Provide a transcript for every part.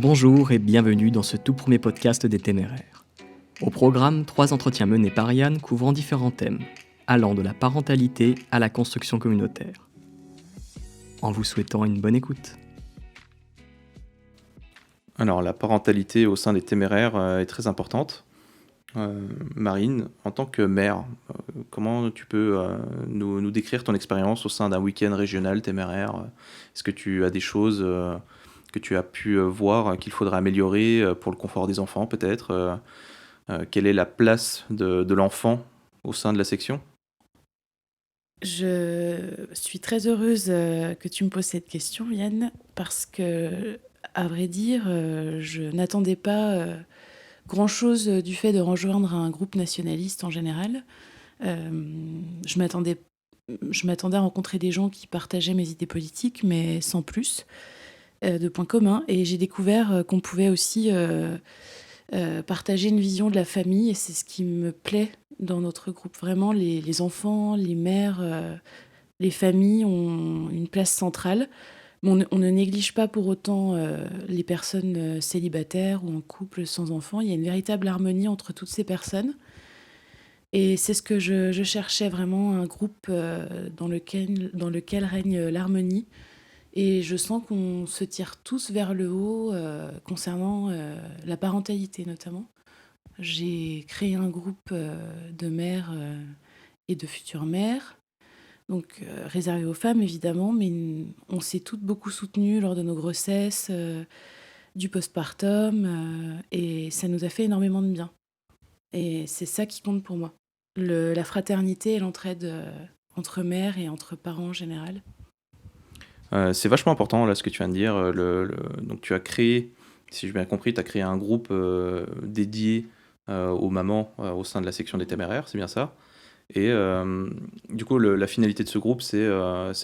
Bonjour et bienvenue dans ce tout premier podcast des Téméraires. Au programme, 3 entretiens menés par Yann couvrant différents thèmes, allant de la parentalité à la construction communautaire. En vous souhaitant une bonne écoute. Alors, la parentalité au sein des Téméraires est très importante. Marine, en tant que mère, comment tu peux nous décrire ton expérience au sein d'un week-end régional téméraire? Est-ce que tu as des choses que tu as pu voir qu'il faudrait améliorer pour le confort des enfants peut-être? Quelle est la place de l'enfant au sein de la section? Je suis très heureuse que tu me poses cette question, Yann, parce que, à vrai dire, je n'attendais pas grand-chose du fait de rejoindre un groupe nationaliste en général. Je m'attendais, je m'attendais à rencontrer des gens qui partageaient mes idées politiques, mais sans plus de points communs. Et j'ai découvert qu'on pouvait aussi partager une vision de la famille, et c'est ce qui me plaît dans notre groupe. Vraiment, les enfants, les mères, les familles ont une place centrale. Mais on ne néglige pas pour autant les personnes célibataires ou en couple sans enfants. Il y a une véritable harmonie entre toutes ces personnes. Et c'est ce que je cherchais vraiment, un groupe dans lequel règne l'harmonie. Et je sens qu'on se tire tous vers le haut concernant la parentalité notamment. J'ai créé un groupe de mères et de futures mères, donc réservé aux femmes évidemment, mais on s'est toutes beaucoup soutenues lors de nos grossesses, du postpartum, et ça nous a fait énormément de bien. Et c'est ça qui compte pour moi. La fraternité et l'entraide entre mères et entre parents en général. C'est vachement important là ce que tu viens de dire. Donc tu as créé, si j'ai bien compris, tu as créé un groupe dédié aux mamans au sein de la section des Téméraires, c'est bien ça? Et du coup, la finalité de ce groupe, c'est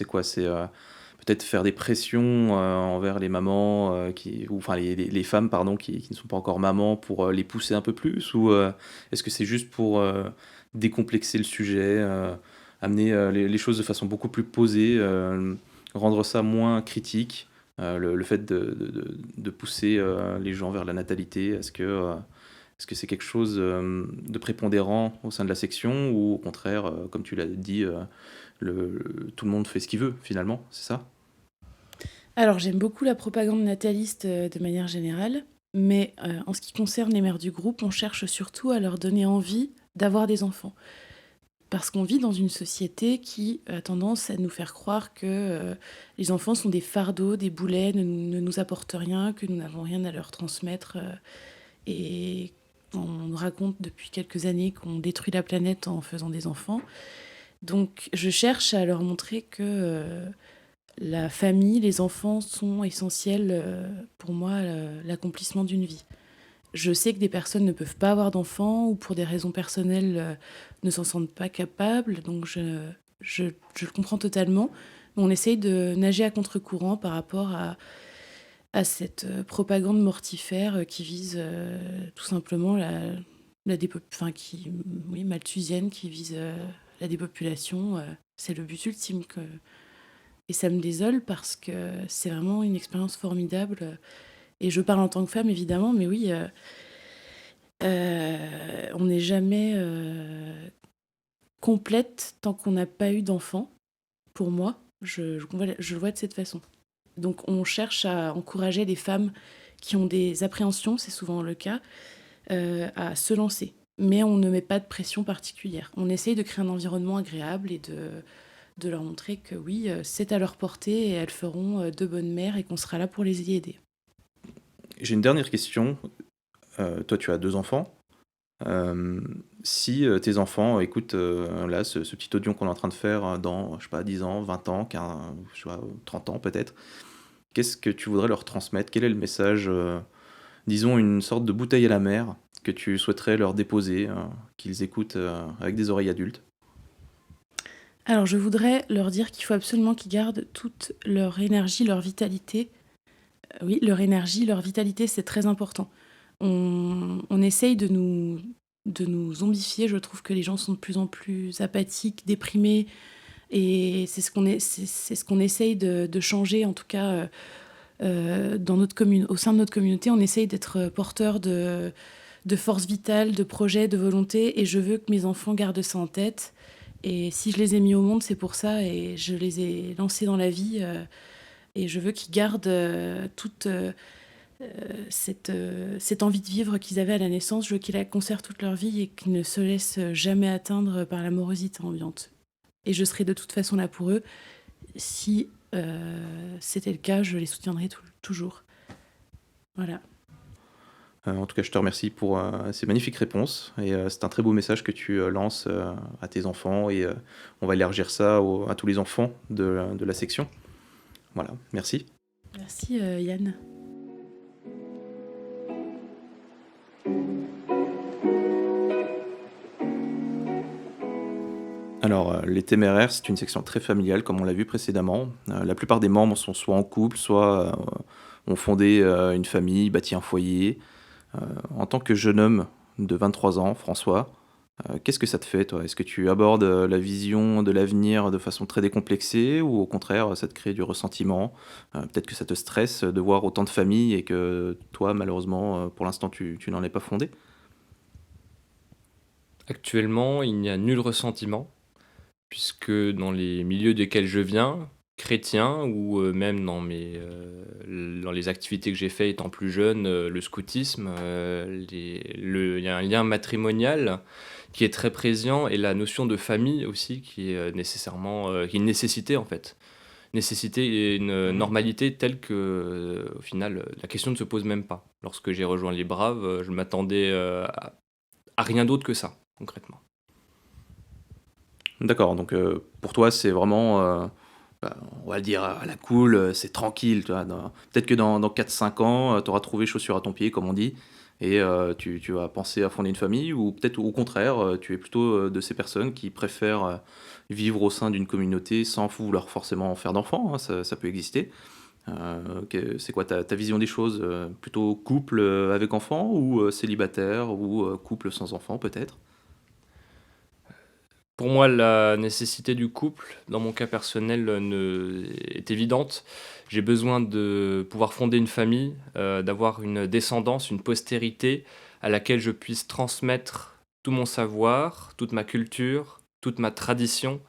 quoi? C'est peut-être faire des pressions envers les mamans, ou enfin les femmes, pardon, qui ne sont pas encore mamans, pour les pousser un peu plus? Ou est-ce que c'est juste pour décomplexer le sujet, amener les choses de façon beaucoup plus posée, rendre ça moins critique, le fait de pousser les gens vers la natalité? Est-ce que c'est quelque chose de prépondérant au sein de la section, ou au contraire, comme tu l'as dit, tout le monde fait ce qu'il veut finalement, c'est ça? Alors, j'aime beaucoup la propagande nataliste de manière générale, mais en ce qui concerne les mères du groupe, on cherche surtout à leur donner envie d'avoir des enfants. Parce qu'on vit dans une société qui a tendance à nous faire croire que les enfants sont des fardeaux, des boulets, ne nous apportent rien, que nous n'avons rien à leur transmettre. Et on nous raconte depuis quelques années qu'on détruit la planète en faisant des enfants. Donc, je cherche à leur montrer que la famille, les enfants sont essentiels pour moi à l'accomplissement d'une vie. Je sais que des personnes ne peuvent pas avoir d'enfants ou pour des raisons personnelles ne s'en sentent pas capables, donc je le comprends totalement. Mais on essaye de nager à contre-courant par rapport à cette propagande mortifère qui vise tout simplement malthusienne, qui vise la dépopulation. C'est le but ultime. Et ça me désole parce que c'est vraiment une expérience formidable. Et je parle en tant que femme, évidemment, mais oui, on n'est jamais complète tant qu'on n'a pas eu d'enfant. Pour moi, je le vois de cette façon. Donc on cherche à encourager les femmes qui ont des appréhensions, c'est souvent le cas, à se lancer. Mais on ne met pas de pression particulière. On essaye de créer un environnement agréable et de leur montrer que oui, c'est à leur portée et elles feront de bonnes mères et qu'on sera là pour les y aider. J'ai une dernière question. Toi, tu as 2 enfants. Si tes enfants écoutent là ce petit audio qu'on est en train de faire dans, je sais pas, 10 ans, 20 ans, je sais pas, 30 ans peut-être, qu'est-ce que tu voudrais leur transmettre? Quel est le message, disons une sorte de bouteille à la mer, que tu souhaiterais leur déposer, qu'ils écoutent avec des oreilles adultes? Alors je voudrais leur dire qu'il faut absolument qu'ils gardent toute leur énergie, leur vitalité. Oui, leur énergie, leur vitalité, c'est très important. On essaye de nous zombifier. Je trouve que les gens sont de plus en plus apathiques, déprimés, et c'est ce qu'on essaye de changer, en tout cas au sein de notre communauté, on essaye d'être porteur de force vitale, de projets, de volonté, et je veux que mes enfants gardent ça en tête. Et si je les ai mis au monde, c'est pour ça, et je les ai lancés dans la vie, et je veux qu'ils gardent toute cette envie de vivre qu'ils avaient à la naissance. Je veux qu'ils la conservent toute leur vie et qu'ils ne se laissent jamais atteindre par la morosité ambiante. Et je serai de toute façon là pour eux. Si c'était le cas, je les soutiendrai toujours. Voilà. En tout cas, je te remercie pour ces magnifiques réponses. Et c'est un très beau message que tu lances à tes enfants. Et on va élargir ça à tous les enfants de la section. Voilà, merci. Merci Yann. Alors, les téméraires, c'est une section très familiale, comme on l'a vu précédemment. La plupart des membres sont soit en couple, soit ont fondé une famille, bâti un foyer. En tant que jeune homme de 23 ans, François, qu'est-ce que ça te fait, toi? Est-ce que tu abordes la vision de l'avenir de façon très décomplexée ou au contraire, ça te crée du ressentiment? Peut-être que ça te stresse de voir autant de familles et que toi, malheureusement, pour l'instant, tu n'en es pas fondé? Actuellement, il n'y a nul ressentiment, puisque dans les milieux desquels je viens, chrétiens, ou même dans les activités que j'ai faites étant plus jeune, le scoutisme, il y a un lien matrimonial qui est très présent, et la notion de famille aussi, qui est qui est une nécessité en fait. Nécessité et une normalité telle que, au final, la question ne se pose même pas. Lorsque j'ai rejoint les Braves, je m'attendais à rien d'autre que ça, concrètement. D'accord, donc pour toi, c'est vraiment, on va le dire à la cool, c'est tranquille. Tu vois, peut-être que dans 4-5 ans, tu auras trouvé chaussure à ton pied, comme on dit, et tu vas penser à fonder une famille, ou peut-être au contraire, tu es plutôt de ces personnes qui préfèrent vivre au sein d'une communauté sans vouloir forcément faire d'enfants, hein, ça peut exister. C'est quoi ta vision des choses? Plutôt couple avec enfants, ou célibataire, ou couple sans enfants peut-être? Pour moi, la nécessité du couple, dans mon cas personnel, est évidente. J'ai besoin de pouvoir fonder une famille, d'avoir une descendance, une postérité à laquelle je puisse transmettre tout mon savoir, toute ma culture, toute ma tradition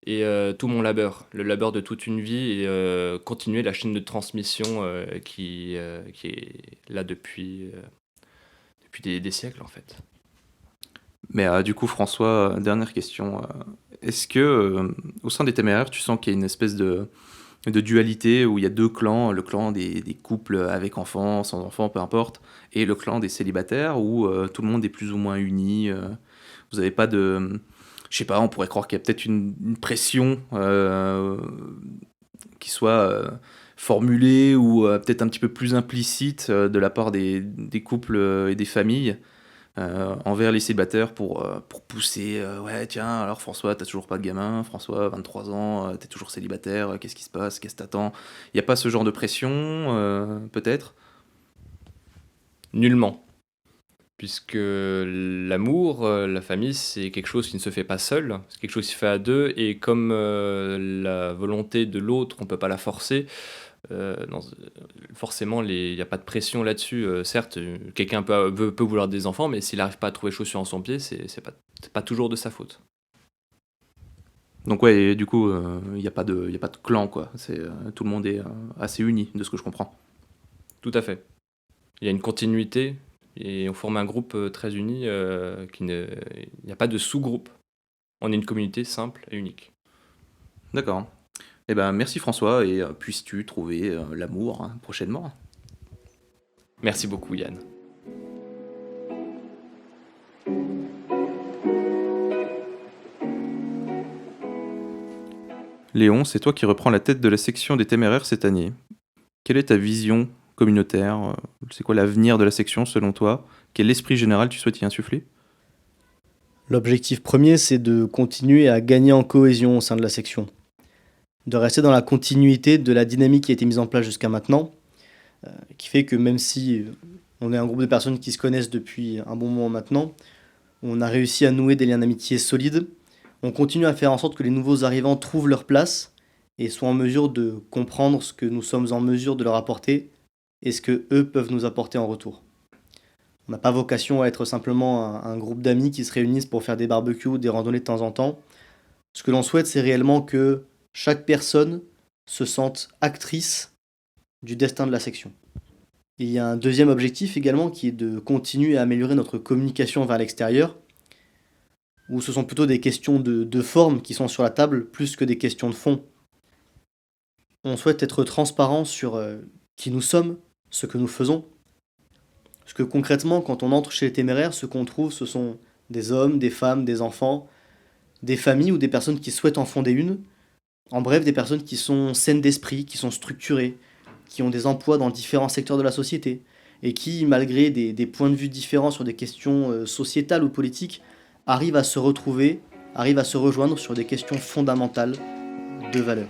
et tout mon labeur, le labeur de toute une vie, et continuer la chaîne de transmission qui est là depuis des siècles en fait. Mais du coup, François, dernière question. Est-ce que au sein des téméraires, tu sens qu'il y a une espèce de dualité où il y a deux clans, le clan des couples avec enfants, sans enfants, peu importe, et le clan des célibataires, où tout le monde est plus ou moins uni? Vous n'avez pas de... Je sais pas, on pourrait croire qu'il y a peut-être une pression qui soit formulée ou peut-être un petit peu plus implicite de la part des couples et des familles envers les célibataires pour pousser. Ouais, tiens, alors François, t'as toujours pas de gamin. François, 23 ans, t'es toujours célibataire. Qu'est-ce qui se passe? Qu'est-ce que t'attends? Il n'y a pas ce genre de pression, peut-être? Nullement. Puisque l'amour, la famille, c'est quelque chose qui ne se fait pas seul, c'est quelque chose qui se fait à deux, et comme la volonté de l'autre, on ne peut pas la forcer, forcément, il n'y a pas de pression là-dessus. Certes, quelqu'un peut vouloir des enfants, mais s'il n'arrive pas à trouver chaussure en son pied, c'est pas toujours de sa faute. Donc ouais, et du coup, il n'y a pas de clan, quoi. Tout le monde est assez uni, de ce que je comprends. Tout à fait. Il y a une continuité, et on forme un groupe très uni, il n'y a pas de sous-groupe. On est une communauté simple et unique. D'accord. Eh ben, merci François, et puisses-tu trouver l'amour prochainement. Merci beaucoup, Yann. Léon, c'est toi qui reprends la tête de la section des téméraires cette année. Quelle est ta vision communautaire? C'est quoi l'avenir de la section selon toi? Quel esprit général tu souhaites y insuffler? L'objectif premier, c'est de continuer à gagner en cohésion au sein de la section. De rester dans la continuité de la dynamique qui a été mise en place jusqu'à maintenant, qui fait que même si on est un groupe de personnes qui se connaissent depuis un bon moment maintenant, on a réussi à nouer des liens d'amitié solides. On continue à faire en sorte que les nouveaux arrivants trouvent leur place et soient en mesure de comprendre ce que nous sommes en mesure de leur apporter et ce que eux peuvent nous apporter en retour. On n'a pas vocation à être simplement un groupe d'amis qui se réunissent pour faire des barbecues ou des randonnées de temps en temps. Ce que l'on souhaite, c'est réellement que chaque personne se sente actrice du destin de la section. Il y a un deuxième objectif également qui est de continuer à améliorer notre communication vers l'extérieur, où ce sont plutôt des questions de forme qui sont sur la table plus que des questions de fond. On souhaite être transparent sur qui nous sommes, ce que nous faisons. Parce que concrètement, quand on entre chez les téméraires, ce qu'on trouve, ce sont des hommes, des femmes, des enfants, des familles ou des personnes qui souhaitent en fonder une. En bref, des personnes qui sont saines d'esprit, qui sont structurées, qui ont des emplois dans différents secteurs de la société, et qui, malgré des points de vue différents sur des questions sociétales ou politiques, arrivent à se retrouver, arrivent à se rejoindre sur des questions fondamentales de valeurs.